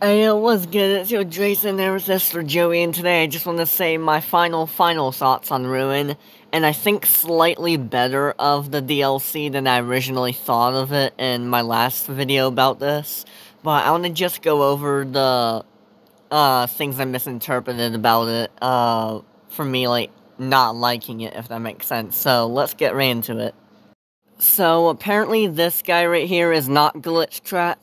Hey, what's good? It's your Jason, there, Sister Joey, and today I just want to say my final thoughts on Ruin, and I think slightly better of the DLC than I originally thought of it in my last video about this. But I want to just go over the, things I misinterpreted about it, for me, like, not liking it, if that makes sense. So, let's get right into it. So, apparently this guy right here is not Glitchtrap.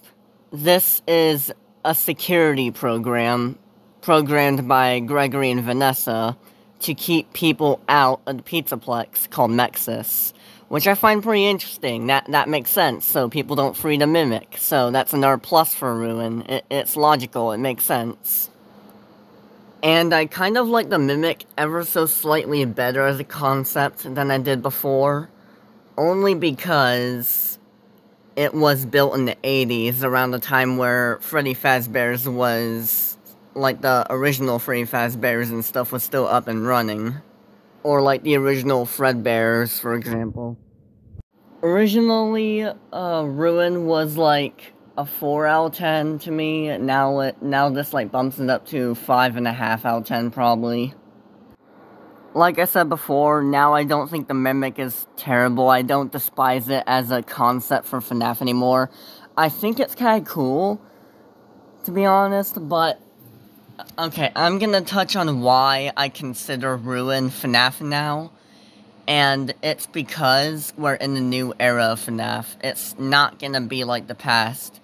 This is a security program programmed by Gregory and Vanessa to keep people out of the Pizzaplex called Mexis, which I find pretty interesting. That makes sense, so people don't free to mimic. So that's another plus for Ruin. It's logical, it makes sense. And I kind of like the Mimic ever so slightly better as a concept than I did before, only because it was built in the 80s, around the time where Freddy Fazbear's was, like, the original Freddy Fazbear's and stuff was still up and running. Or, like, the original Fredbear's, for example. Originally, Ruin was, like, a 4 out of 10 to me. Now this, like, bumps it up to 5.5 out of 10, probably. Like I said before, now I don't think the Mimic is terrible. I don't despise it as a concept for FNAF anymore. I think it's kind of cool, to be honest, but... Okay, I'm gonna touch on why I consider Ruin FNAF now. And it's because we're in the new era of FNAF. It's not gonna be like the past.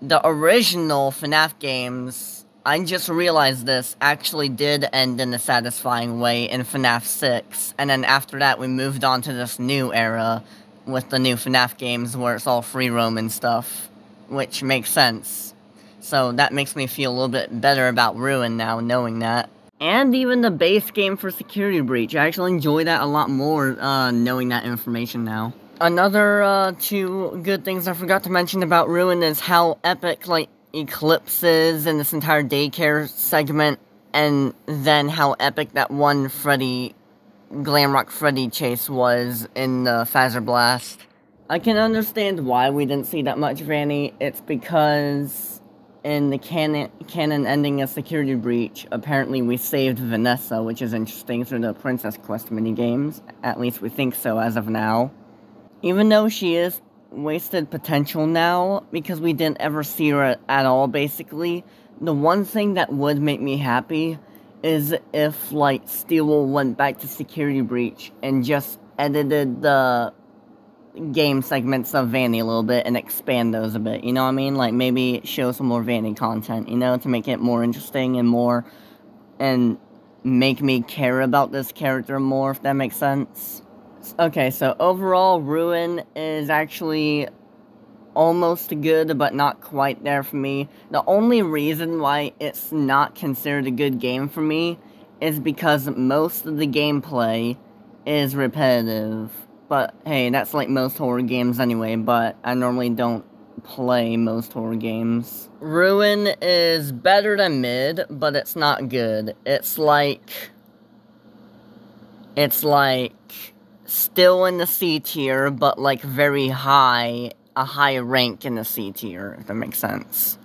The original FNAF games, I just realized this, actually did end in a satisfying way in FNAF 6, and then after that we moved on to this new era with the new FNAF games where it's all free roam and stuff, which makes sense. So that makes me feel a little bit better about Ruin now, knowing that. And even the base game for Security Breach, I actually enjoy that a lot more, knowing that information now. Another, two good things I forgot to mention about Ruin is how epic, like, Eclipses in this entire daycare segment, and then how epic that one Glamrock Freddy chase was in the Fazer Blast. I can understand why we didn't see that much Vanny. It's because in the canon ending of Security Breach, apparently we saved Vanessa, which is interesting, through the Princess Quest minigames. At least we think so as of now. Even though she is wasted potential now, because we didn't ever see her at all, basically, the one thing that would make me happy is if, like, Steel went back to Security Breach and just edited the game segments of Vanny a little bit and expand those a bit, you know what I mean? Like, maybe show some more Vanny content, you know, to make it more interesting and make me care about this character more, if that makes sense. Okay, so overall, Ruin is actually almost good, but not quite there for me. The only reason why it's not considered a good game for me is because most of the gameplay is repetitive. But, hey, that's like most horror games anyway, but I normally don't play most horror games. Ruin is better than mid, but it's not good. It's like... still in the C tier, but like very high, a high rank in the C tier, if that makes sense.